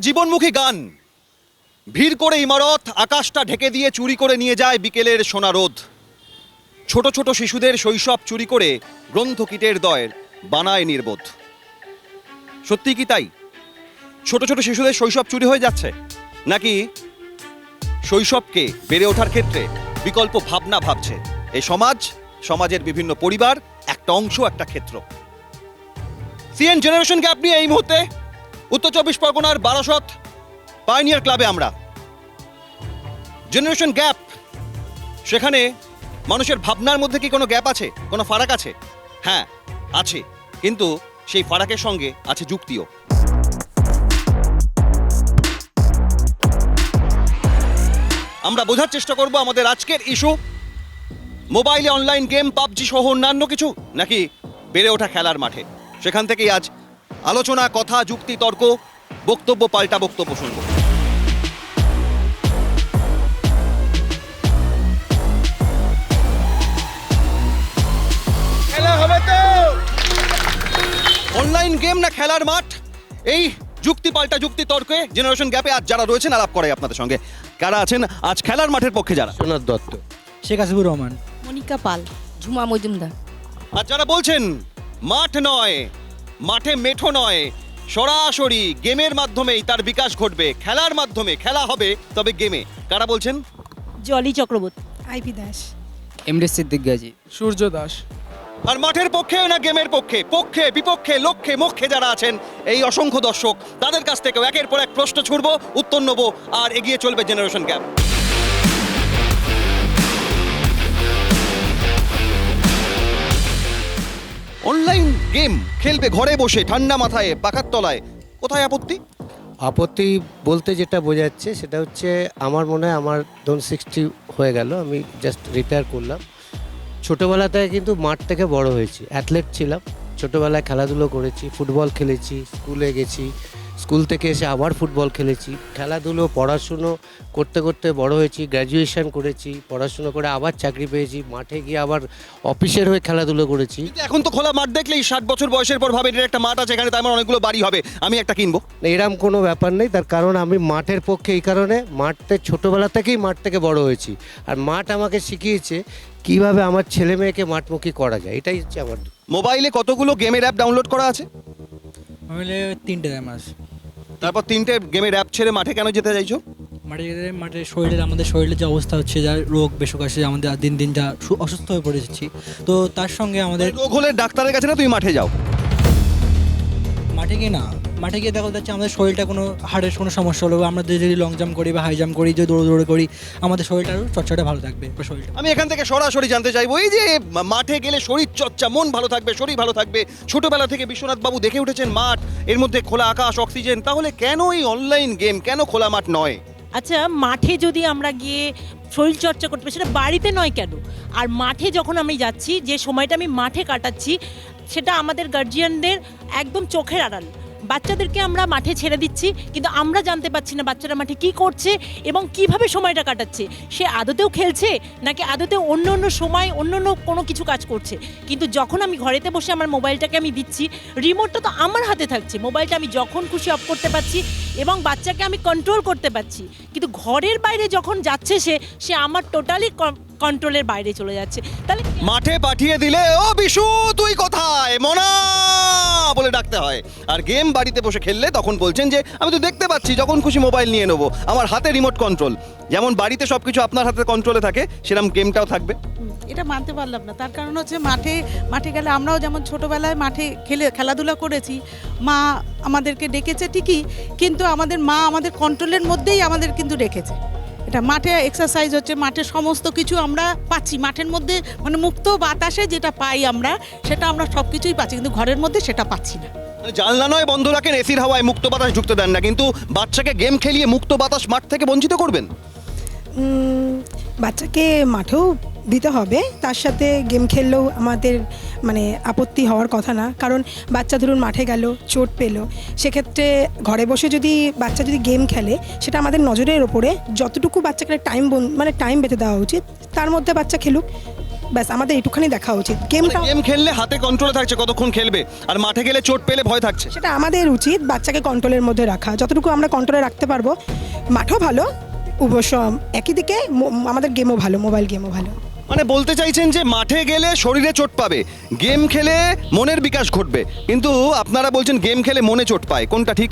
জীবনমুখী গান। ভিড় করে ইমারত, আকাশটা ঢেকে দিয়ে চুরি করে নিয়ে যায় বিকেলের সোনা রোদ। ছোট ছোট শিশুদের শৈশব চুরি করে গ্রন্থকীটের দয়ের বানায় নির্বোধ। সত্যি কি তাই? ছোট ছোট শিশুদের শৈশব চুরি হয়ে যাচ্ছে, নাকি শৈশবকে বেড়ে ওঠার ক্ষেত্রে বিকল্প ভাবনা ভাবছে এই সমাজ, সমাজের বিভিন্ন পরিবার, একটা অংশ, একটা ক্ষেত্র? সিএন জেনারেশন গ্যাপ নিয়ে এই মুহূর্তে উত্তর চব্বিশ পরগনার বারাসত পাইনিয়ার ক্লাবে আমরা। জেনারেশন গ্যাপ, সেখানে মানুষের ভাবনার মধ্যে কি কোনো গ্যাপ আছে, কোনো ফারাক আছে? হ্যাঁ আছে, কিন্তু সেই ফারাকের সঙ্গে আছে যুক্তিও। আমরা বোঝার চেষ্টা করব আমাদের আজকের ইস্যু মোবাইলে অনলাইন গেম, পাবজি সহ অন্যান্য কিছু, নাকি বেড়ে ওঠা খেলার মাঠে। সেখান থেকেই আজ আলোচনা, কথা, যুক্তি, তর্ক, বক্তব্য পাল্টা বক্তব্য শুনব। খেলা হবে তো, অনলাইন গেম না খেলার মাঠ, এই যুক্তি পাল্টা যুক্তি তর্কে জেনারেশন গ্যাপে আজ যারা রয়েছেন আলাপ করে আপনাদের সঙ্গে। কারা আছেন আজ খেলার মাঠের পক্ষে? যারা সোনার দত্ত, শেখ হাসিবুর রহমান, মনিকা পাল, ঝুমা মজুমদার। আর যারা বলছেন মাঠ নয়, মাঠে মেঠো নয়, সরাসরি গেমের মাধ্যমেই তার বিকাশ ঘটবে, খেলার মাধ্যমে খেলা হবে তবে গেমে, কারা বলছেন? জলি চক্রবর্তী, আইপি দাস, এমডি সিদ্দিক গাজী, সূর্য দাস। আর মাঠের পক্ষে না গেমের পক্ষে, পক্ষে বিপক্ষে, লক্ষ্যে মক্ষে যারা আছেন এই অসংখ্য দর্শক, তাদের কাছ থেকেও একের পর এক প্রশ্ন ছুড়ব, উত্তর নেবো, আর এগিয়ে চলবে জেনারেশন গ্যাপ। অনলাইন গেম খেলবে ঘরে বসে ঠান্ডা মাথায় পাখার তলায়, কোথায় আপত্তি? আপত্তি বলতে যেটা বোঝাচ্ছে সেটা হচ্ছে, আমার মনে হয় আমার ধরুন 60 হয়ে গেল, আমি জাস্ট রিটায়ার করলাম। ছোটোবেলাতে কিন্তু মাঠ থেকে বড় হয়েছি, অ্যাথলেট ছিলাম, ছোটোবেলায় খেলাধুলো করেছি, ফুটবল খেলেছি, স্কুলে গেছি, স্কুল থেকে এসে আবার ফুটবল খেলেছি, খেলাধুলো পড়াশুনো করতে করতে বড় হয়েছি, গ্র্যাজুয়েশন করেছি, পড়াশুনো করে আবার চাকরি পেয়েছি, মাঠে গিয়ে আবার অফিসের হয়ে খেলাধুলো করেছি। কিন্তু এখন তো খোলা মাঠ দেখলেই 60 বছর বয়সের পর ভাবে এটা একটা মাঠ আছে, এখানে তার মানে অনেকগুলো বাড়ি হবে, আমি একটা কিনবো। এরম কোনো ব্যাপার নেই, তার কারণ আমি মাঠের পক্ষে এই কারণে, মাঠে ছোটোবেলা থেকেই মাঠ থেকে বড় হয়েছি, আর মাঠ আমাকে শিখিয়েছে কিভাবে আমার ছেলে মেয়েকে মাঠমুখী করা যায়, এটাই হচ্ছে আমার। মোবাইলে কতগুলো গেমের অ্যাপ ডাউনলোড করা আছে? তাহলে 3টে গেম আছে। তারপর 3টে গেমের অ্যাপ ছেড়ে মাঠে কেন যেতে চাইছো? মাঠে আমাদের শরীরের যে অবস্থা হচ্ছে, যা রোগ বেশক আসে, আমাদের দিন দিন যা অসুস্থ হয়ে পড়েছি, তো তার সঙ্গে আমাদের রোগ হলে ডাক্তারের কাছে না তুমি মাঠে যাও? মাঠে গিয়ে না, মাঠে গিয়ে দেখা যাচ্ছে আমাদের শরীরটা কোনো হাড়ের কোনো সমস্যা হলো, আমরা যদি লং জাম্প করি বা হাই জাম্প করি, যদি দৌড়ে করি, আমাদের শরীরটা আরও চর্চাটা ভালো থাকবে। শরীরটা আমি এখান থেকে সরাসরি জানতে চাইবো, এই যে মাঠে গেলে শরীর চর্চা, মন ভালো থাকবে, শরীর ভালো থাকবে, ছোটবেলা থেকে বিশ্বনাথ বাবু দেখে উঠেছেন মাঠ, এর মধ্যে খোলা আকাশ, অক্সিজেন, তাহলে কেন এই অনলাইন গেম, কেন খোলা মাঠ নয়? আচ্ছা, মাঠে যদি আমরা গিয়ে শরীর চর্চা করতে পারি, সেটা বাড়িতে নয় কেন? আর মাঠে যখন আমি যাচ্ছি, যে সময়টা আমি মাঠে কাটাচ্ছি, সেটা আমাদের গার্জিয়ানদের একদম চোখের আড়াল। বাচ্চাদেরকে আমরা মাঠে ছেড়ে দিচ্ছি, কিন্তু আমরা জানতে পারছি না বাচ্চারা মাঠে কি করছে এবং কিভাবে সময়টা কাটাচ্ছে। সে আদতেও খেলছে নাকি আদতেও অন্য অন্য সময় অন্য অন্য কোনো কিছু কাজ করছে। কিন্তু যখন আমি ঘরেতে বসে আমার মোবাইলটাকে আমি দিচ্ছি, রিমোটটা তো আমার হাতে থাকছে, মোবাইলটা আমি যখন খুশি অফ করতে পারছি এবং বাচ্চাকে আমি কন্ট্রোল করতে পারছি। কিন্তু ঘরের বাইরে যখন যাচ্ছে সে আমার টোটালি কন্ট্রোলের বাইরে চলে যাচ্ছে। তাহলে মাঠে পাঠিয়ে দিলে ও বিশু তুই কোথায়, মনা বলে ডাকতে হয়, আর গেম বাড়িতে বসে খেললে তখন বলছেন যে আমি তো দেখতে পাচ্ছি, যখন খুশি মোবাইল নিয়ে নেবো, আমার হাতে রিমোট কন্ট্রোল। যেমন বাড়িতে সবকিছু আপনার হাতে কন্ট্রোলে থাকে, সেরকম গেমটাও থাকবে। এটা মানতে পারলাম না। তার কারণ হচ্ছে মাঠে গেলে আমরাও যেমন ছোটোবেলায় মাঠে খেলাধুলা করেছি, মা আমাদেরকে ডেকেছে ঠিকই, কিন্তু আমাদের মা আমাদের কন্ট্রোলের মধ্যেই আমাদের কিন্তু রেখেছে। এটা মাঠে এক্সারসাইজ হচ্ছে, মাঠে সমস্ত কিছু আমরা পাচ্ছি, মাঠের মধ্যে মানে মুক্ত বাতাসে যেটা পাই আমরা, সেটা আমরা সব কিছুই পাচ্ছি, কিন্তু ঘরের মধ্যে সেটা পাচ্ছি না। জানলা নয় বন্ধ রাখেন, এসির হাওয়ায় মুক্ত বাতাস ঢুকতে দেন না, কিন্তু বাচ্চাকে গেম খেলিয়ে মুক্ত বাতাস মাঠ থেকে বঞ্চিত করবেন? বাচ্চাকে মাঠেও দিতে হবে, তার সাথে গেম খেললেও আমাদের মানে আপত্তি হওয়ার কথা না। কারণ বাচ্চা ধরুন মাঠে গেল, চোট পেলো, সেক্ষেত্রে ঘরে বসে যদি বাচ্চা যদি গেম খেলে, সেটা আমাদের নজরের ওপরে, যতটুকু বাচ্চাকে টাইম বেঁধে দেওয়া উচিত তার মধ্যে বাচ্চা খেলুক। ব্যাস আমাদের এইটুখানি দেখা উচিত। গেমটা গেম খেললে হাতে কন্ট্রোলে থাকছে কতক্ষণ খেলবে, আর মাঠে গেলে চোট পেলে ভয় থাকছে। সেটা আমাদের উচিত বাচ্চাকে কন্ট্রোলের মধ্যে রাখা, যতটুকু আমরা কন্ট্রোলে রাখতে পারবো। মাঠও ভালো, অবশ্য একই দিকে আমাদের গেমও ভালো, মোবাইল গেমও ভালো। মানে বলতে চাইছেন যে মাঠে গেলে শরীরে চোট পাবে, গেম খেলে মনের বিকাশ ঘটবে, কিন্তু আপনারা বলছেন গেম খেলে মনে চোট পায়, কোনটা ঠিক?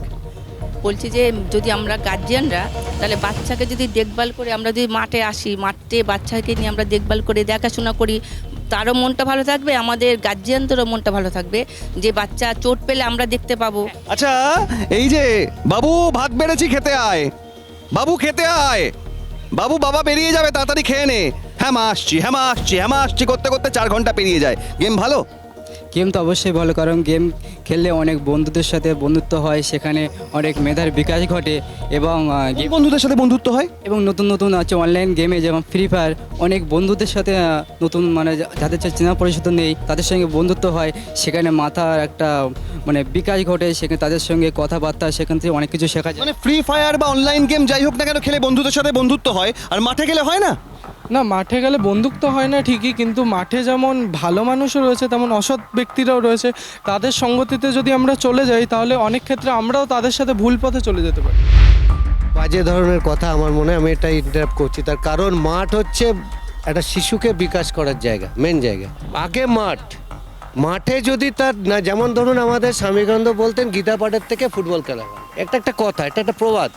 বলছি যে যদি আমরা গার্জিয়ানরা তাহলে বাচ্চাকে যদি দেখভাল করে আমরা যদি মাঠে আসি, মাঠে বাচ্চাকে নিয়ে আমরা দেখভাল করে দেখাশোনা করি, তারও মনটা ভালো থাকবে, আমাদের গার্জিয়ানদেরও মনটা ভালো থাকবে যে বাচ্চা চোট পেলে আমরা দেখতে পাবো। আচ্ছা, এই যে বাবু ভাত বেড়েছি খেতে আয়, বাবু খেতে আয়, বাবু বাবা বেরিয়ে যাবে তাড়াতাড়ি খেয়ে নে, হ্যাঁ মা আসছি, হ্যাঁ মা আসছি, হ্যাঁ মা আসছি করতে করতে 4 ঘন্টা পেরিয়ে যায়। গেম ভালো? গেম তো অবশ্যই ভালো, কারণ গেম খেললে অনেক বন্ধুদের সাথে বন্ধুত্ব হয়, সেখানে অনেক মেধার বিকাশ ঘটে এবং কোন বন্ধুদের সাথে বন্ধুত্ব হয়? এবং নতুন নতুন আছে অনলাইন গেমে যেমন ফ্রি ফায়ার, অনেক বন্ধুদের সাথে নতুন মানে যাদের সাথে চেনা পরিচিত নেই তাদের সঙ্গে বন্ধুত্ব হয়, সেখানে মাথার একটা মানে বিকাশ ঘটে, সেখানে তাদের সঙ্গে কথাবার্তা, সেখান থেকে অনেক কিছু শেখা যায়। মানে ফ্রি ফায়ার বা অনলাইন গেম যাই হোক না কেন খেলে বন্ধুদের সাথে বন্ধুত্ব হয়, আর মাঠে গেলে হয় না? না, মাঠে গেলে বন্দুক তো হয় না ঠিকই, কিন্তু মাঠে যেমন ভালো মানুষও রয়েছে তেমন অসৎ ব্যক্তিরাও রয়েছে, তাদের সঙ্গতিতে যদি আমরা চলে যাই তাহলে অনেক ক্ষেত্রে আমরাও তাদের সাথে ভুল পথে চলে যেতে পারি। বাজে ধরনের কথা আমার মনে হয়, আমি এটা ইন্টারাপ্ট করছি, তার কারণ মাঠ হচ্ছে একটা শিশুকে বিকাশ করার জায়গা, মেন জায়গা। আগে মাঠে যদি তার না, যেমন ধরুন আমাদের স্বামীগন্ধ বলতেন গীতা পাঠের থেকে ফুটবল খেলা হয়, একটা কথা, এটা একটা প্রবাদ।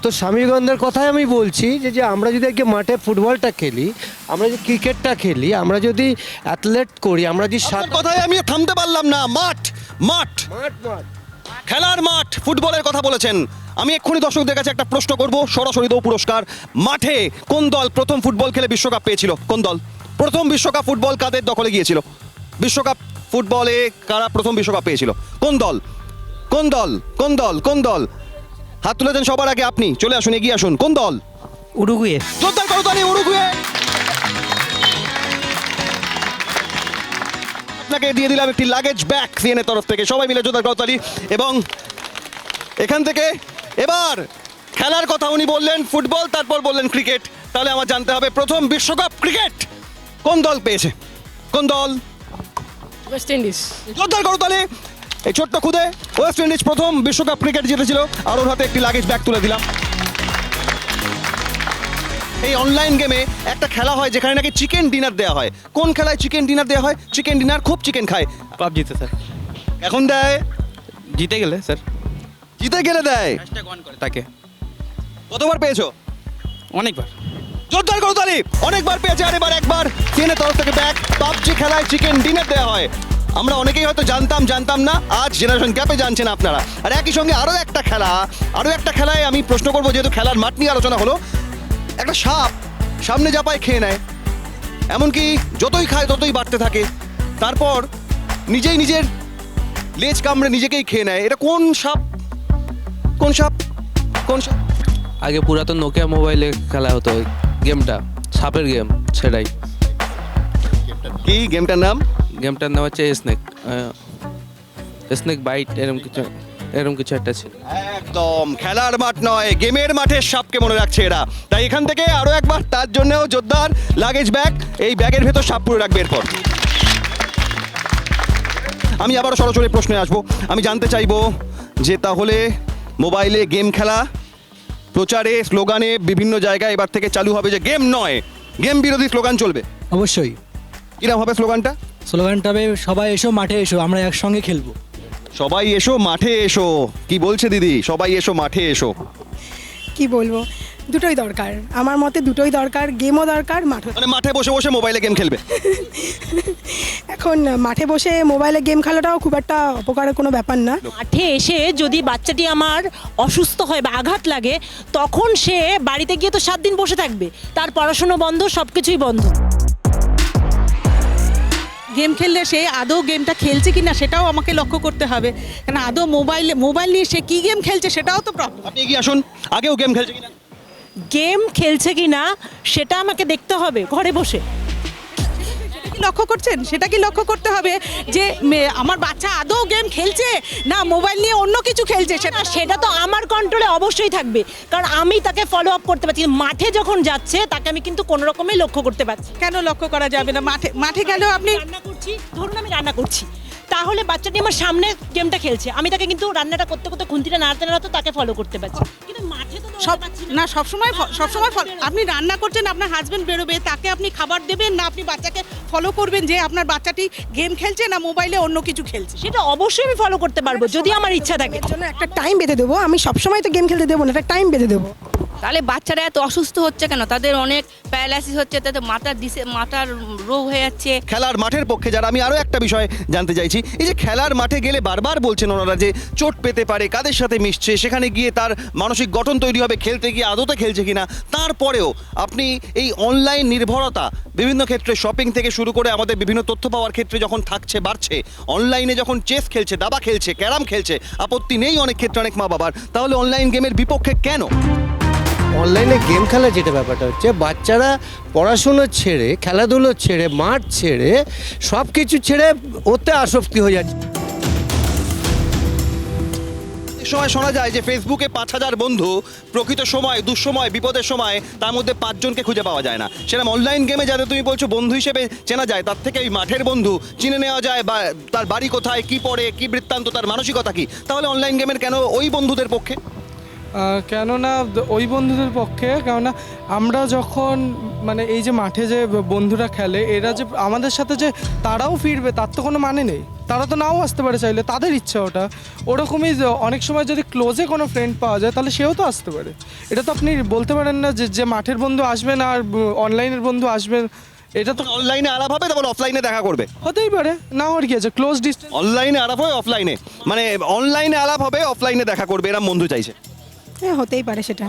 তো স্বামীগন্ধের কথাই আমি বলছি যে আমরা যদি আজকে মাঠে ফুটবলটা খেলি, আমরা যদি ক্রিকেটটা খেলি, আমরা যদি অ্যাথলেট করি, আমরা যদি আপনার কথায় আমি থামতে পারলাম না। মাঠ মাঠ মাঠ খেলার মাঠ, ফুটবলের কথা বলেছেন। আমি এক্ষুনি দর্শকদের কাছে একটা প্রশ্ন করব, সরাসরি দেবো পুরস্কার। মাঠে কোন দল প্রথম ফুটবল খেলে বিশ্বকাপ পেয়েছিল? কোন দল প্রথম বিশ্বকাপ ফুটবল কাদের দখলে গিয়েছিল? বিশ্বকাপ ফুটবলে কারা প্রথম বিশ্বকাপ পেয়েছিল? কোন দল? কোন দল? কোন দল? কোন দল? হাত তুলেছেন সবার আগে আপনি, চলে আসুন, এগিয়ে আসুন। কোন দল? উরুগুয়ে। জোরদার করতালি উরুগুয়ে। আপনাকে দিয়ে দিলাম একটি লাগেজ ব্যাগ সিএনএর তরফ থেকে, সবাই মিলে জোরদার করতালি। এবং এখান থেকে এবার খেলার কথা উনি বললেন ফুটবল, তারপর বললেন ক্রিকেট, তাহলে আমার জানতে হবে প্রথম বিশ্বকাপ ক্রিকেট কোন দল পেয়েছে? কোন দল? West Indies. জোরদার করতালি। এই ছোট্ট খুদে ওয়েস্ট ইন্ডিজ প্রথম বিশ্বকাপ ক্রিকেট জিতেছিল, আর ওর হাতে একটি লাগেজ ব্যাগ তুলে দিলাম। এই অনলাইন গেমে একটা খেলা হয় যেখানে নাকি চিকেন ডিনার দেওয়া হয়। কোন খেলায় চিকেন ডিনার দেওয়া হয়? চিকেন ডিনার, খুব চিকেন খায়। পাবজিতে স্যার। এখন দেয়? জিতে গেলে স্যার জিতে গেলে দেয়। করে তাকে কতবার পেয়েছো? অনেকবার। জোরদার করতালি। অনেকবার পেয়েছে, আর এবার একবার সিএনএর তরফ থেকে ব্যাগ। পাবজি খেলায় চিকেন ডিনার দেওয়া হয়। আমরা অনেকেই হয়তো জানতাম না, আজ জেনারেশন গ্যাপে জানছেন আপনারা। আর একই সঙ্গে আরও একটা খেলায় আমি প্রশ্ন করবো, যেহেতু খেলার মাঠ নিয়ে আলোচনা হলো। একটা সাপ সামনে জাপায় খেয়ে নেয়, এমনকি যতই খায় ততই বাড়তে থাকে, তারপর নিজের লেজ কামড়ে নিজেকেই খেয়ে নেয়। এটা কোন সাপ? কোন সাপ? কোন সাপ? আগে পুরাতন নোকিয়া মোবাইলে খেলা হতো গেমটা, সাপের গেম, সেটাই। কি গেমটার নাম? গেমটার নাম হচ্ছে স্নেক বাইট, এরকম কিছু একটা ছিল। একদম খেলার মাঠ নয়, গেমের মাঠের সাপকে মনে রাখছে এরা। তাই এখান থেকে আরো একবার তার জন্যও জোরদার লাগেজ ব্যাগ। এই ব্যাগের ভেতর সাপ পুরে রাখবে এরপর। আমি আবারও সরাসরি প্রশ্নে আসবো। আমি জানতে চাইবো যে তাহলে মোবাইলে গেম খেলা প্রচারে, স্লোগানে বিভিন্ন জায়গায় এবার থেকে চালু হবে যে গেম নয়, গেম বিরোধী স্লোগান চলবে। অবশ্যই। কিরম হবে স্লোগানটা? স্লোগানটা হবে সবাই এসো মাঠে এসো, আমরা একসঙ্গে খেলবো। সবাই এসো মাঠে এসো। কি বলছে দিদি? সবাই এসো মাঠে এসো। কি বলবো, দুটোই দরকার আমার মতে, দুটোই দরকার, গেমও দরকার, মাঠও। মানে মাঠে বসে বসে মোবাইলে গেম খেলবে? এখন মাঠে বসে মোবাইলে গেম খেলাটাও খুব একটা অপকারের কোনো ব্যাপার না। মাঠে এসে যদি বাচ্চাটি আমার অসুস্থ হয় বা আঘাত লাগে, তখন সে বাড়িতে গিয়ে তো 7 দিন বসে থাকবে, তার পড়াশোনা বন্ধ, সব কিছুই বন্ধ। গেম খেললে সে আদৌ গেমটা খেলছে কিনা সেটাও আমাকে লক্ষ্য করতে হবে, কারণ আদৌ মোবাইল নিয়ে সে কি গেম খেলছে সেটাও তো প্রবলেম। আপনি এগিয়ে আসুন। আগেও গেম খেলছে কিনা? গেম খেলছে কিনা সেটা আমাকে দেখতে হবে ঘরে বসে। লক্ষ্য করছেন? সেটা কি লক্ষ্য করতে হবে যে আমার বাচ্চা আদৌ গেম খেলছে না মোবাইল নিয়ে অন্য কিছু খেলছে? সেটা তো আমার কন্ট্রোলে অবশ্যই থাকবে, কারণ আমি তাকে ফলো আপ করতে পারছি। মাঠে যখন যাচ্ছে তাকে আমি কিন্তু কোনো রকমই লক্ষ্য করতে পারছি। কেন লক্ষ্য করা যাবে না? মাঠে গেলেও আপনি রান্না করছি, ধরুন আমি রান্না করছি, তাহলে বাচ্চাটি আমার সামনে গেমটা খেলছে, আমি তাকে কিন্তু রান্নাটা করতে করতে খুন্তিটা নাড়তে নাড়তে তাকে ফলো করতে পারছি। কিন্তু মাঠে তো সব না সবসময় আপনি রান্না করছেন, আপনার হাজবেন্ড বেরোবে, তাকে আপনি খাবার দেবেন না আপনি বাচ্চাকে ফলো করবেন যে আপনার বাচ্চাটি গেম খেলছে না মোবাইলে অন্য কিছু খেলছে? সেটা অবশ্যই আমি ফলো করতে পারবো যদি আমার ইচ্ছা থাকে। এর জন্য একটা টাইম বেঁধে দেবো, আমি সবসময় তো গেম খেলতে দেবো না, একটা টাইম বেঁধে দেবো। তাহলে বাচ্চারা এত অসুস্থ হচ্ছে কেন? তাদের অনেক প্যারালাইসিস হচ্ছে, তাদের মাথার রোগ হয়ে যাচ্ছে। খেলার মাঠের পক্ষে যারা, আমি আরও একটা বিষয় জানতে চাইছি, এই যে খেলার মাঠে গেলে বারবার বলছেন ওনারা যে চোট পেতে পারে, কাদের সাথে মিশছে, সেখানে গিয়ে তার মানসিক গঠন তৈরি হবে, খেলতে গিয়ে আদতে খেলছে কিনা। তারপরেও আপনি এই অনলাইন নির্ভরতা বিভিন্ন ক্ষেত্রে শপিং থেকে শুরু করে আমাদের বিভিন্ন তথ্য পাওয়ার ক্ষেত্রে যখন থাকছে, বাড়ছে, অনলাইনে যখন চেস খেলছে, দাবা খেলছে, ক্যারাম খেলছে, আপত্তি নেই অনেক ক্ষেত্রে অনেক মা বাবার, তাহলে অনলাইন গেমের বিপক্ষে কেন? অনলাইনে গেম খেলা যেটা ব্যাপারটা হচ্ছে, বাচ্চারা পড়াশুনো ছেড়ে, খেলাধুলো ছেড়ে, মাঠ ছেড়ে, সব কিছু ছেড়ে ওতে আসক্তি হয়ে যাচ্ছে। সময় শোনা যায় যে ফেসবুকে 5,000 বন্ধু, প্রকৃত সময় দুঃসময় বিপদের সময় তার মধ্যে 5 জনকে খুঁজে পাওয়া যায় না। সেরকম অনলাইন গেমে যাতে তুমি বলছো বন্ধু হিসেবে চেনা যায়, তার থেকে ওই মাঠের বন্ধু চিনে নেওয়া যায়, বা তার বাড়ি কোথায়, কি পড়ে, কি বৃত্তান্ত, তার মানসিকতা কি। তাহলে অনলাইন গেমের কেন ওই বন্ধুদের পক্ষে? কেননা ওই বন্ধুদের পক্ষে, কেননা আমরা যখন মানে এই যে মাঠে যে বন্ধুরা খেলে, এরা যে আমাদের সাথে যে তারাও ফিরবে তার তো কোনো মানে নেই। তারা তো নাও আসতে পারে চাইলে, তাদের ইচ্ছা ওটা। ওরকমই অনেক সময় যদি ক্লোজে কোনো ফ্রেন্ড পাওয়া যায় তাহলে সেও তো আসতে পারে। এটা তো আপনি বলতে পারেন না যে মাঠের বন্ধু আসবে না আর অনলাইনের বন্ধু আসবে। এটা তো অনলাইনে আলাপ হবে, তারপর অফলাইনে দেখা করবে, হতেই পারে। না আর কি আছে, ক্লোজ ডিস্টেন্স। অনলাইনে আলাপ হয় অফলাইনে, মানে অনলাইনে আলাপ হবে অফলাইনে দেখা করবে, এরা বন্ধু চাইছে। হ্যাঁ, হতেই পারে সেটা।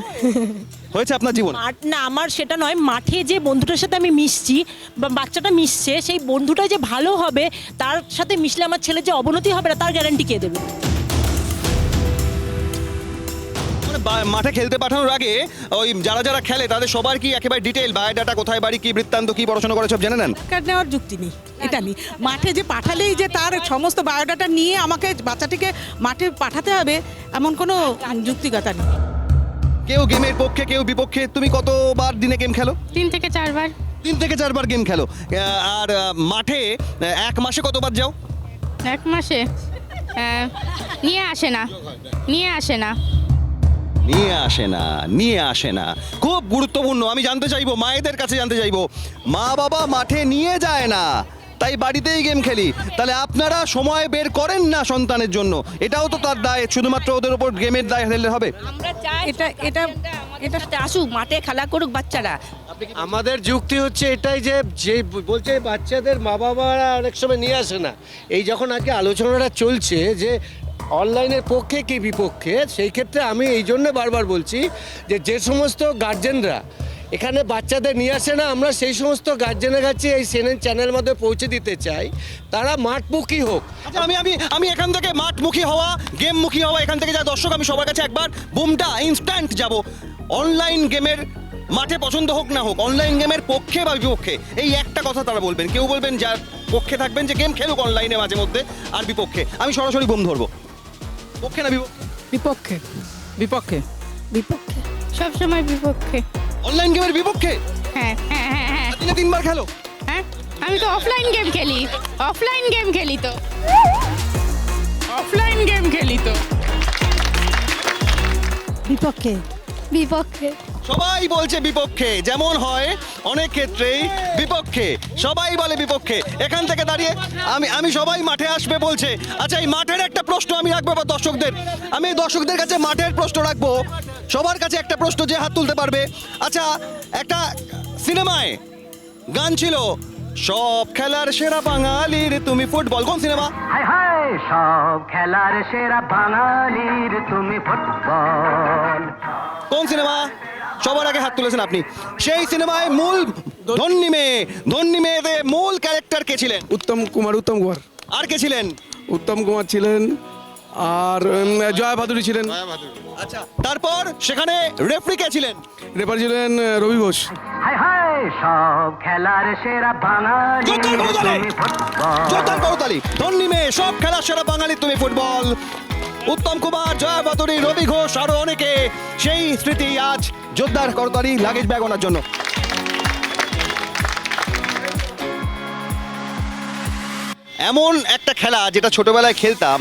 হয়েছে আপনার জীবন? না, আমার সেটা নয়। মাঠে যে বন্ধুটার সাথে আমি মিশছি বা বাচ্চাটা মিশছে, সেই বন্ধুটা যে ভালো হবে, তার সাথে মিশলে আমার ছেলে যে অবনতি হবে না, তার গ্যারান্টি কে দেবে? মাঠে খেলতে পাঠানোর আগে ওই যারা যারা খেলে তাদের সবার কি একেবারে ডিটেল বায়োডাটা, কোথায় বাড়ি, কি বৃত্তান্ত, কি পড়াশোনা করে, সব জেনে নেন? কার্ড নেওয়ার যুক্তি নেই, এটা নেই। মাঠে যে পাঠালেই যে তার সমস্ত বায়োডাটা নিয়ে আমাকে বাচ্চাটিকে মাঠে পাঠাতে হবে এমন কোনো যুক্তিকতা নেই। কেউ গেমের পক্ষে, কেউ বিপক্ষে। তুমি কতবার দিনে গেম খেলো? 3 থেকে 4 বার। 3 থেকে 4 বার গেম খেলো। আর মাঠে 1 মাসে কতবার যাও? 1 মাসে নিয়ে আসে না। নিয়ে আসে না। খুব গুরুত্বপূর্ণ। আমি জানতে চাইবো, মায়েদের কাছে জানতে চাইবো, মা বাবা মাঠে নিয়ে যায় না, তাই বাড়িতেই গেম খেলি। তাহলে আপনারা সময় বের করেন না সন্তানের জন্য, এটাও তো তার দায়। শুধুমাত্র ওদের উপর গেমের দায় ফেললে হবে? আমরা চাই এটা সাথে আসুক, মাঠে খেলা করুক বাচ্চারা। আমাদের যুক্তি হচ্ছে এটাই যে বলছে বাচ্চাদের মা বাবারা অনেক সময় নিয়ে আসে না। এই যখন আজকে আলোচনাটা চলছে যে অনলাইনের পক্ষে কি বিপক্ষে, সেই ক্ষেত্রে আমি এই জন্য বারবার বলছি যে সমস্ত গার্জেনরা এখানে বাচ্চাদের নিয়ে আসে না, আমরা সেই সমস্ত গার্জেনের কাছে এই চ্যানেল মধ্যে পৌঁছে দিতে চাই, তারা মাঠমুখী হোক। আচ্ছা, আমি এখান থেকে মাঠমুখী হওয়া, গেমমুখী হওয়া, এখান থেকে যা দর্শক, আমি সবার কাছে একবার বুমটা ইনস্ট্যান্ট যাব। অনলাইন গেমের মাঠে পছন্দ হোক না হোক, অনলাইন গেমের পক্ষে বা বিপক্ষে, এই একটা কথা তারা বলবেন। কেউ বলবেন যার পক্ষে থাকবেন যে গেম খেলুক অনলাইনে মাঝে মধ্যে, আর বিপক্ষে। আমি সরাসরি বুম ধরবো, পক্ষে না বিপক্ষে? বিপক্ষে। সব সময় বিপক্ষে। অনলাইন গেমের বিপক্ষে? হ্যাঁ। দিনে 3 বার খেলো? হ্যাঁ, আমি তো অফলাইন গেম খেলি তো। বিপক্ষে। সবাই বলছে বিপক্ষে, যেমন হয় অনেক ক্ষেত্রেই বিপক্ষে, সবাই বলে বিপক্ষে। এখান থেকে দাঁড়িয়ে আমি সবাই মাঠে আসবে বলছে। আচ্ছা, এই মাঠের একটা প্রশ্ন আমি রাখবো দর্শকদের, আমি দর্শকদের কাছে মাঠের প্রশ্ন রাখবো, সবার কাছে একটা প্রশ্ন, যে হাত তুলতে পারবে। আচ্ছা, একটা সিনেমায় গান ছিল, সব খেলার সেরা বাঙালির তুমি ফুটবল। কোন সিনেমা? সব খেলার সেরা বাঙালির তুমি ফুটবল। কোন সিনেমা? সবার আগে হাত তুলেছেন আপনি। সেই সিনেমায় মূল ধন্যী মেয়েতে মূল ক্যারেক্টার কে ছিলেন? উত্তম কুমার। আর কে ছিলেন? উত্তম কুমার ছিলেন, আর জয়া ভাদুরী ছিলেন। আচ্ছা, তারপর সেখানে রেফারি কে ছিলেন? রেফারি ছিলেন রবি ঘোষ। সব খেলার সেরা বাঙালি জোরদার করতালি। তুমি ফুটবল জোরদার করতালি। ধন্যী মেয়ে, সব খেলার সেরা বাঙালি তুমি ফুটবল। উত্তম কুমার, জয়া বাতুরি, রবি ঘোষ আরো অনেকে সেই স্মৃতি আজ জোরদার করতালি লাগেজ ব্যাগ ওনার জন্য। এমন একটা খেলা যেটা ছোটবেলায় খেলতাম,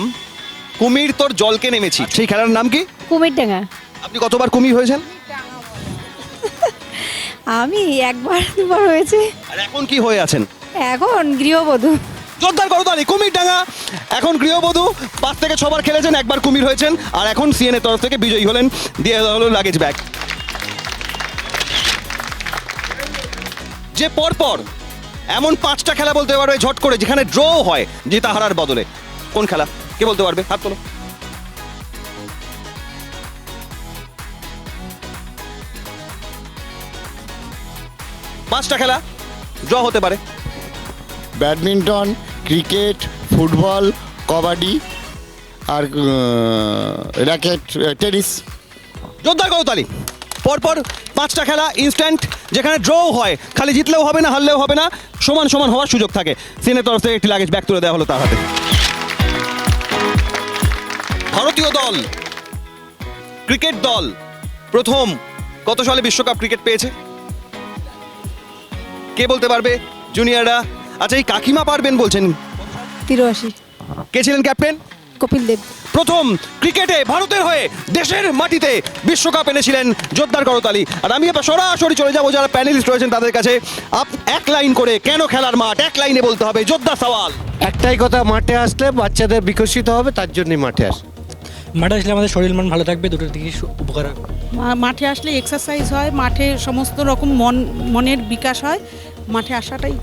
কুমির তোর জলকে নেমেছি, সেই খেলার নাম কি? কুমির ডাঙ্গা। আপনি কতবার কুমির হয়েছেন? আমি একবার দুবার হয়েছে, আর এখন কি হয়ে আছেন? এখন গৃহবধূ। জোরদার করতালি। কুমির ডাঙ্গা এখন গৃহবধূ, 5 থেকে 6 বার খেলেছেন, একবার কুমির হয়েছেন, আর এখন সিএনএ তরফ থেকে বিজয়ী হলেন, দিয়ে দেওয়া হলো লাগেজ ব্যাগ। যে পরপর এমন 5টা খেলা বলতে পারবে ঝট করে যেখানে ড্র হয় জেতা হারার বদলে, কোন খেলা কে বলতে পারবে? হাত তোলো। পাঁচটা খেলা ড্র হতে পারে। ব্যাডমিন্টন, ক্রিকেট, ফুটবল, কবাডি আর র্যাকেট, টেনিস। জোরদার করতালি। পরপর 5টা খেলা ইনস্ট্যান্ট যেখানে ড্র হয়, খালি জিতলেও হবে না হারলেও হবে না, সমান সমান হওয়ার সুযোগ থাকে। সিনের তরফ থেকে একটি লাগেজ ব্যাগ তুলে দেওয়া হলো তার হাতে। ভারতীয় দল, ক্রিকেট দল প্রথম কত সালে বিশ্বকাপ ক্রিকেট পেয়েছে? কে বলতে পারবে? জুনিয়ররা। আচ্ছা, এই কাকিমা পারবেন বলছেন। 83। কে ছিলেন ক্যাপ্টেন? কপিল দেব। প্রথম ক্রিকেটে ভারতের হয়ে দেশের মাটিতে বিশ্বকাপ এনেছিলেন। জোরদার করতালি। আর আমি এবার সরাসরি চলে যাবো যারা প্যানেলিস্ট রয়েছেন তাদের কাছে। এক লাইন করে কেন খেলার মাঠ, এক লাইনে বলতে হবে। জোরদার সওয়াল। একটাই কথা, মাঠে আসলে বাচ্চাদের বিকশিত হবে, তার জন্যই মাঠে আসে। মাঠে আসলে আমাদের শরীর মন ভালো থাকবে, দুটোর দিকে উপকার হবে। মাঠে আসলে এক্সারসাইজ হয়, মাঠে সমস্ত রকম মনের বিকাশ হয়, মাঠে আসাটাই।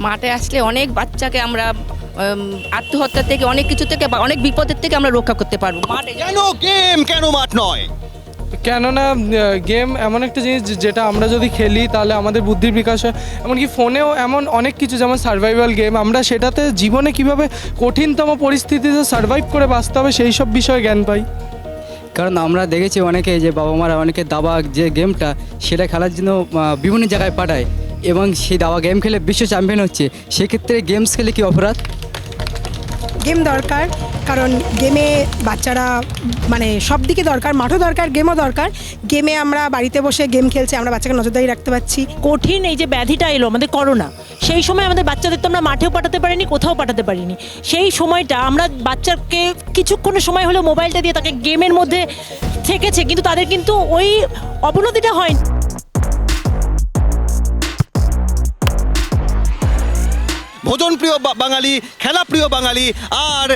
মাঠে আসলে অনেক বাচ্চাকে আমরা আত্মহত্যা থেকে, অনেক কিছু থেকে বা অনেক বিপদের থেকে আমরা রক্ষা করতে পারবো। মাঠে কেন গেম, কেন মাঠ নয়? কেননা গেম এমন একটা জিনিস যেটা আমরা যদি খেলি তাহলে আমাদের বুদ্ধির বিকাশ হয়। এমনকি ফোনেও এমন অনেক কিছু, যেমন সার্ভাইভাল গেম, আমরা সেটাতে জীবনে কিভাবে কঠিনতম পরিস্থিতিতে সার্ভাইভ করে বাঁচতে হবে সেই সব বিষয়ে জ্ঞান পাই। কারণ আমরা দেখেছি অনেকে যে বাবা মারা অনেকে দাবা যে গেমটা সেটা খেলার জন্য বিভিন্ন জায়গায় পাঠায়, এবং সেই দাবা গেম খেলে বিশ্ব চ্যাম্পিয়ন হচ্ছে। সেক্ষেত্রে গেমস খেলে কি অপরাধ? গেম দরকার, কারণ গেমে বাচ্চারা মানে সব দিকে দরকার, মাঠও দরকার, গেমও দরকার। গেমে আমরা বাড়িতে বসে গেম খেলছি, আমরা বাচ্চাকে নজরদারি রাখতে পারছি। কঠিন এই যে ব্যাধিটা এলো আমাদের করোনা, সেই সময় আমাদের বাচ্চাদের তো আমরা মাঠেও পাঠাতে পারিনি, কোথাও পাঠাতে পারিনি। সেই সময়টা আমরা বাচ্চাকে কিছুক্ষণের সময় হলেও মোবাইলটা দিয়ে তাকে গেমের মধ্যে থেকেছে, কিন্তু তাদের কিন্তু ওই অবনতিটা হয়নি। ভোজন প্রিয় বাঙালি, খেলা প্রিয় বাঙালি, আর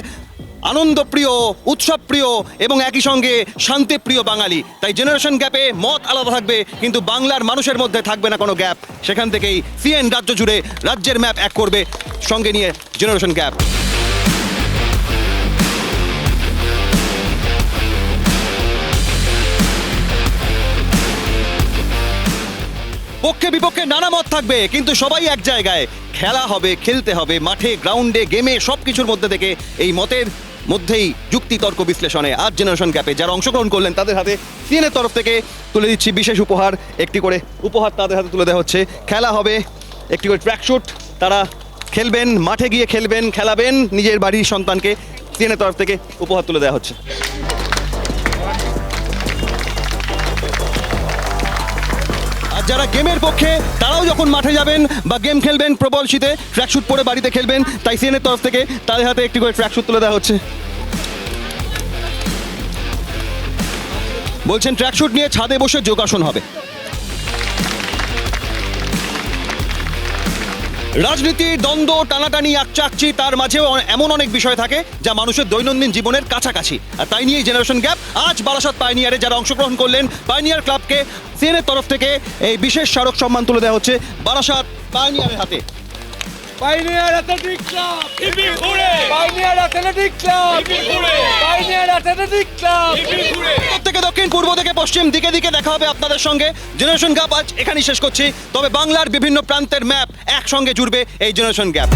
আনন্দপ্রিয়, উৎসবপ্রিয় এবং একই সঙ্গে শান্তিপ্রিয় বাঙালি। তাই জেনারেশন গ্যাপে মত আলাদা থাকবে, কিন্তু বাংলার মানুষের মধ্যে থাকবে না কোনো গ্যাপ। সেখান থেকেই সিএন রাজ্য জুড়ে রাজ্যের ম্যাপ এক করবে, সঙ্গে নিয়ে জেনারেশন গ্যাপ। পক্ষে বিপক্ষে নানা মত থাকবে, কিন্তু সবাই এক জায়গায়। খেলা হবে, খেলতে হবে, মাঠে, গ্রাউন্ডে, গেমে, সব কিছুর মধ্যে থেকে এই মতের মধ্যেই যুক্তি, তর্ক, বিশ্লেষণে আজ জেনারেশন গ্যাপে যারা অংশগ্রহণ করলেন তাদের হাতে সিএনের তরফ থেকে তুলে দিচ্ছি বিশেষ উপহার। একটি করে উপহার তাদের হাতে তুলে দেওয়া হচ্ছে। খেলা হবে, একটি করে ট্র্যাকশুট, তারা খেলবেন, মাঠে গিয়ে খেলবেন, খেলাবেন নিজের বাড়ির সন্তানকে। সিএনের তরফ থেকে উপহার তুলে দেওয়া হচ্ছে। আর যারা গেমের পক্ষে তারাও যখন মাঠে যাবেন বা গেম খেলবেন, প্রবল শীতে ট্র্যাকশুট পরে বাড়িতে খেলবেন, তাই সিএনের তরফ থেকে তাদের হাতে একটি করে ট্র্যাকশুট তুলে দেওয়া হচ্ছে। বলছেন ট্র্যাকশুট নিয়ে ছাদে বসে যোগাসন হবে। রাজনীতি, দ্বন্দ্ব, টানাটানি, আকচাকচি, তার মাঝেও এমন অনেক বিষয় থাকে যা মানুষের দৈনন্দিন জীবনের কাছাকাছি। আর তাই নিয়ে জেনারেশন গ্যাপ আজ বারাসাত পাইনিয়ারে যারা অংশগ্রহণ করলেন, পাইনিয়ার ক্লাবকে সিএনের তরফ থেকে এই বিশেষ স্মারক সম্মান তুলে দেওয়া হচ্ছে বারাসাত পাইনিয়ারের হাতে। Pioneer athletic club, pioneer athletic club, pioneer athletic club. উত্তর থেকে দক্ষিণ, পূর্ব থেকে পশ্চিম, দিকে দিকে দেখা হবে আপনাদের সঙ্গে। জেনারেশন গ্যাপ আজ এখানেই শেষ করছি, তবে বাংলার বিভিন্ন প্রান্তের ম্যাপ একসঙ্গে জুড়বে এই জেনারেশন গ্যাপ।